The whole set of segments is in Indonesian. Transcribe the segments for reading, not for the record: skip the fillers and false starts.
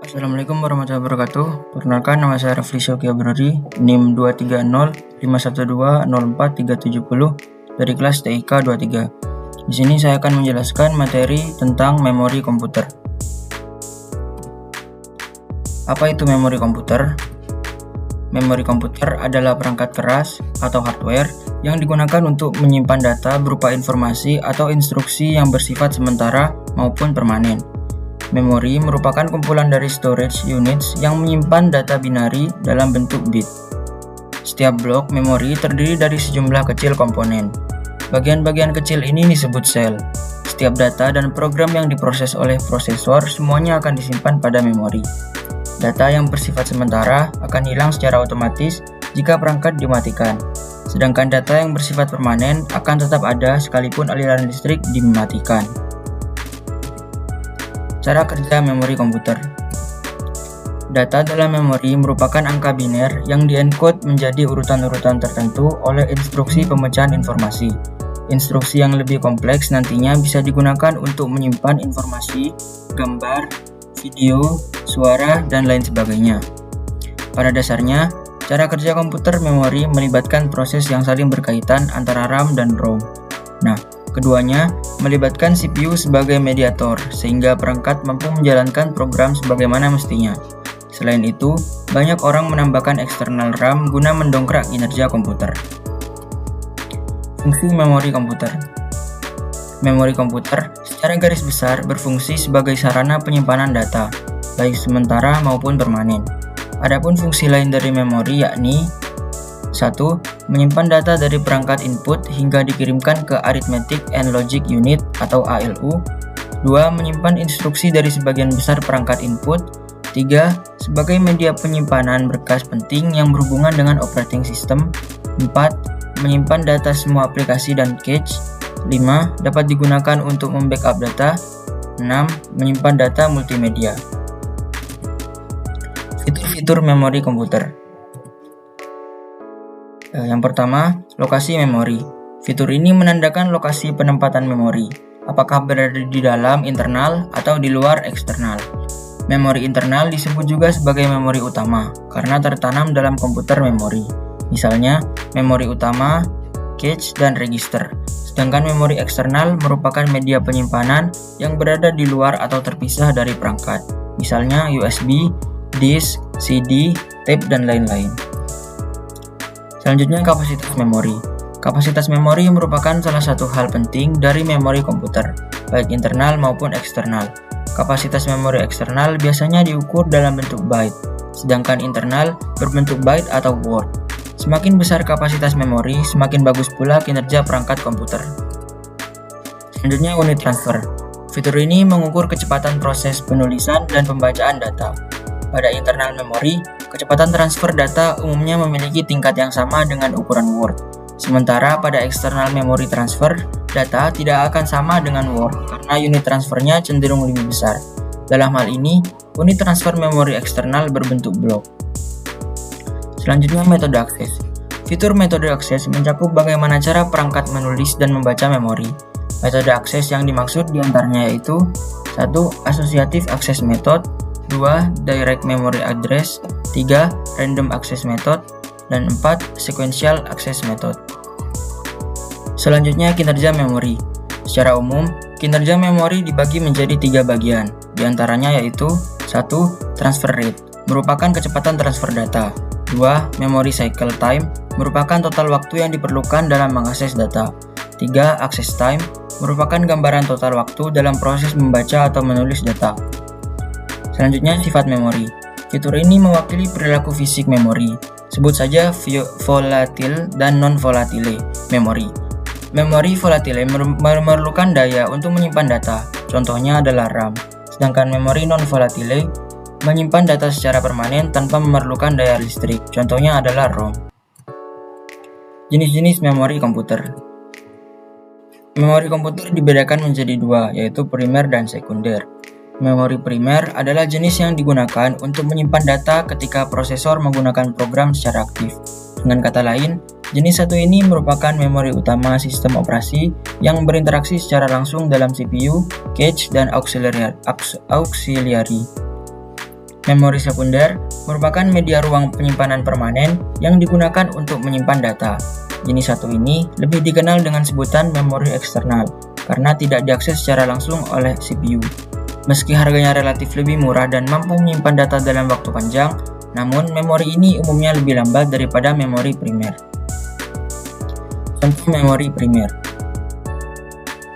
Assalamualaikum warahmatullahi wabarakatuh. Perkenalkan, nama saya Rafli Syauki Abrori, NIM 23051204370 dari kelas TIK 23. Di sini saya akan menjelaskan materi tentang memori komputer. Apa itu memori komputer? Memori komputer adalah perangkat keras atau hardware yang digunakan untuk menyimpan data berupa informasi atau instruksi yang bersifat sementara maupun permanen. Memori merupakan kumpulan dari storage units yang menyimpan data binari dalam bentuk bit. Setiap blok memori terdiri dari sejumlah kecil komponen. Bagian-bagian kecil ini disebut sel. Setiap data dan program yang diproses oleh prosesor semuanya akan disimpan pada memori. Data yang bersifat sementara akan hilang secara otomatis jika perangkat dimatikan. Sedangkan data yang bersifat permanen akan tetap ada sekalipun aliran listrik dimatikan. Cara kerja memori komputer. Data dalam memori merupakan angka biner yang diencode menjadi urutan-urutan tertentu oleh instruksi pemecahan informasi. Instruksi yang lebih kompleks nantinya bisa digunakan untuk menyimpan informasi, gambar, video, suara, dan lain sebagainya. Pada dasarnya, cara kerja komputer memori melibatkan proses yang saling berkaitan antara RAM dan ROM. Keduanya melibatkan CPU sebagai mediator, sehingga perangkat mampu menjalankan program sebagaimana mestinya. Selain itu, banyak orang menambahkan eksternal RAM guna mendongkrak kinerja komputer. Fungsi memori komputer. Memori komputer secara garis besar berfungsi sebagai sarana penyimpanan data, baik sementara maupun permanen. Adapun fungsi lain dari memori yakni 1. Menyimpan data dari perangkat input hingga dikirimkan ke Arithmetic and Logic Unit atau ALU. 2. Menyimpan instruksi dari sebagian besar perangkat input. 3. Sebagai media penyimpanan berkas penting yang berhubungan dengan operating system. 4. Menyimpan data semua aplikasi dan cache. 5. Dapat digunakan untuk membackup data. 6. Menyimpan data multimedia. Fitur-fitur memori komputer. Yang pertama, lokasi memori. Fitur ini menandakan lokasi penempatan memori, apakah berada di dalam internal atau di luar eksternal. Memori internal disebut juga sebagai memori utama karena tertanam dalam komputer memori. Misalnya, memori utama, cache, dan register. Sedangkan memori eksternal merupakan media penyimpanan yang berada di luar atau terpisah dari perangkat. Misalnya USB, disk, CD, tape, dan lain-lain. Selanjutnya, kapasitas memori. Kapasitas memori merupakan salah satu hal penting dari memori komputer, baik internal maupun eksternal. Kapasitas memori eksternal biasanya diukur dalam bentuk byte, sedangkan internal berbentuk byte atau word. Semakin besar kapasitas memori, semakin bagus pula kinerja perangkat komputer. Selanjutnya, unit transfer. Fitur ini mengukur kecepatan proses penulisan dan pembacaan data. Pada internal memori, kecepatan transfer data umumnya memiliki tingkat yang sama dengan ukuran Word. Sementara pada external memory transfer, data tidak akan sama dengan Word karena unit transfernya cenderung lebih besar. Dalam hal ini, unit transfer memori eksternal berbentuk blok. Selanjutnya, metode akses. Fitur metode akses mencakup bagaimana cara perangkat menulis dan membaca memori. Metode akses yang dimaksud diantaranya yaitu 1. Associative Access Method, 2. Direct Memory Address, 3. Random Access Method, dan 4. Sequential Access Method. Selanjutnya, kinerja memori. Secara umum, kinerja memori dibagi menjadi 3 bagian, diantaranya yaitu 1. Transfer rate, merupakan kecepatan transfer data. 2. Memory cycle time, merupakan total waktu yang diperlukan dalam mengakses data. 3. Access time, merupakan gambaran total waktu dalam proses membaca atau menulis data. Selanjutnya, sifat memori. Fitur ini mewakili perilaku fisik memori. Sebut saja volatile dan non-volatile memori. Memori volatile memerlukan daya untuk menyimpan data, contohnya adalah RAM. Sedangkan memori non-volatile menyimpan data secara permanen tanpa memerlukan daya listrik, contohnya adalah ROM. Jenis-jenis memori komputer. Memori komputer dibedakan menjadi 2, yaitu primer dan sekunder. Memori primer adalah jenis yang digunakan untuk menyimpan data ketika prosesor menggunakan program secara aktif. Dengan kata lain, jenis satu ini merupakan memori utama sistem operasi yang berinteraksi secara langsung dalam CPU, cache, dan auxiliary. Memori sekunder merupakan media ruang penyimpanan permanen yang digunakan untuk menyimpan data. Jenis satu ini lebih dikenal dengan sebutan memori eksternal karena tidak diakses secara langsung oleh CPU. Meski harganya relatif lebih murah dan mampu menyimpan data dalam waktu panjang, namun memori ini umumnya lebih lambat daripada memori primer. Contoh memori primer.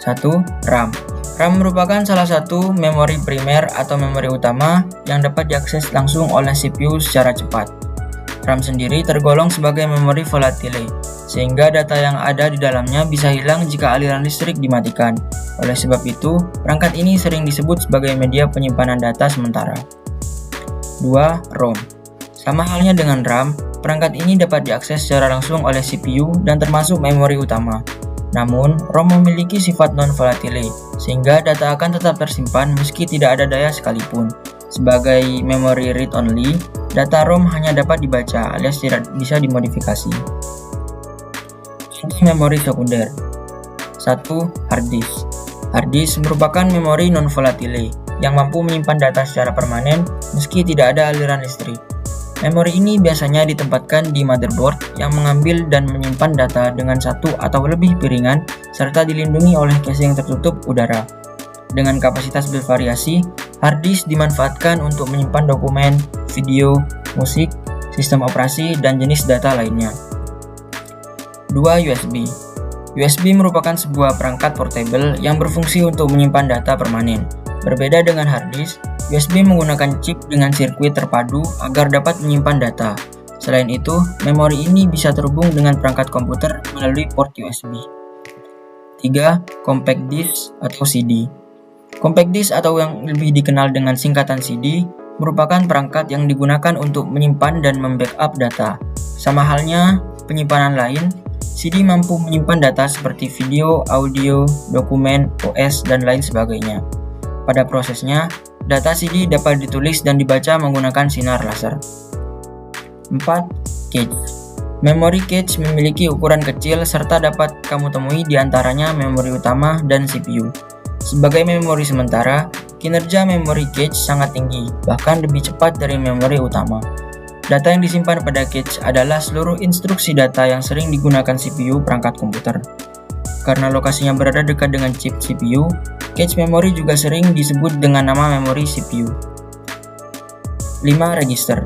1. RAM. RAM merupakan salah satu memori primer atau memori utama yang dapat diakses langsung oleh CPU secara cepat. RAM sendiri tergolong sebagai memori volatile, sehingga data yang ada di dalamnya bisa hilang jika aliran listrik dimatikan. Oleh sebab itu, perangkat ini sering disebut sebagai media penyimpanan data sementara. 2. ROM. Sama halnya dengan RAM, perangkat ini dapat diakses secara langsung oleh CPU dan termasuk memori utama. Namun, ROM memiliki sifat non-volatile, sehingga data akan tetap tersimpan meski tidak ada daya sekalipun. Sebagai memori read-only, data ROM hanya dapat dibaca alias tidak bisa dimodifikasi. Contoh memori sekunder. 1. Hard disk. Hard disk merupakan memori non-volatile yang mampu menyimpan data secara permanen meski tidak ada aliran listrik. Memori ini biasanya ditempatkan di motherboard yang mengambil dan menyimpan data dengan satu atau lebih piringan serta dilindungi oleh casing tertutup udara. Dengan kapasitas bervariasi, hard disk dimanfaatkan untuk menyimpan dokumen, video, musik, sistem operasi, dan jenis data lainnya. 2. USB. USB merupakan sebuah perangkat portable yang berfungsi untuk menyimpan data permanen. Berbeda dengan hard disk, USB menggunakan chip dengan sirkuit terpadu agar dapat menyimpan data. Selain itu, memori ini bisa terhubung dengan perangkat komputer melalui port USB. 3. Compact disk atau CD. Compact disk atau yang lebih dikenal dengan singkatan CD merupakan perangkat yang digunakan untuk menyimpan dan membackup data. Sama halnya penyimpanan lain, CD mampu menyimpan data seperti video, audio, dokumen, OS, dan lain sebagainya. Pada prosesnya, data CD dapat ditulis dan dibaca menggunakan sinar laser. 4. Cache. Memori cache memiliki ukuran kecil serta dapat kamu temui di antaranya memori utama dan CPU. Sebagai memori sementara, kinerja memori cache sangat tinggi, bahkan lebih cepat dari memori utama. Data yang disimpan pada cache adalah seluruh instruksi data yang sering digunakan CPU perangkat komputer. Karena lokasinya berada dekat dengan chip CPU, cache memori juga sering disebut dengan nama memori CPU. 5. Register.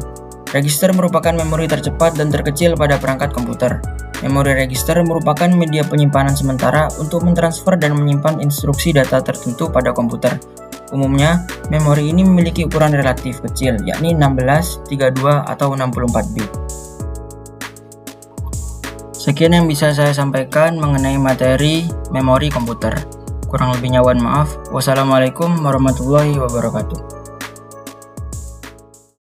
Register merupakan memori tercepat dan terkecil pada perangkat komputer. Memori register merupakan media penyimpanan sementara untuk mentransfer dan menyimpan instruksi data tertentu pada komputer. Umumnya, memori ini memiliki ukuran relatif kecil, yakni 16, 32, atau 64 bit. Sekian yang bisa saya sampaikan mengenai materi memori komputer. Kurang lebihnya mohon maaf. Wassalamualaikum warahmatullahi wabarakatuh.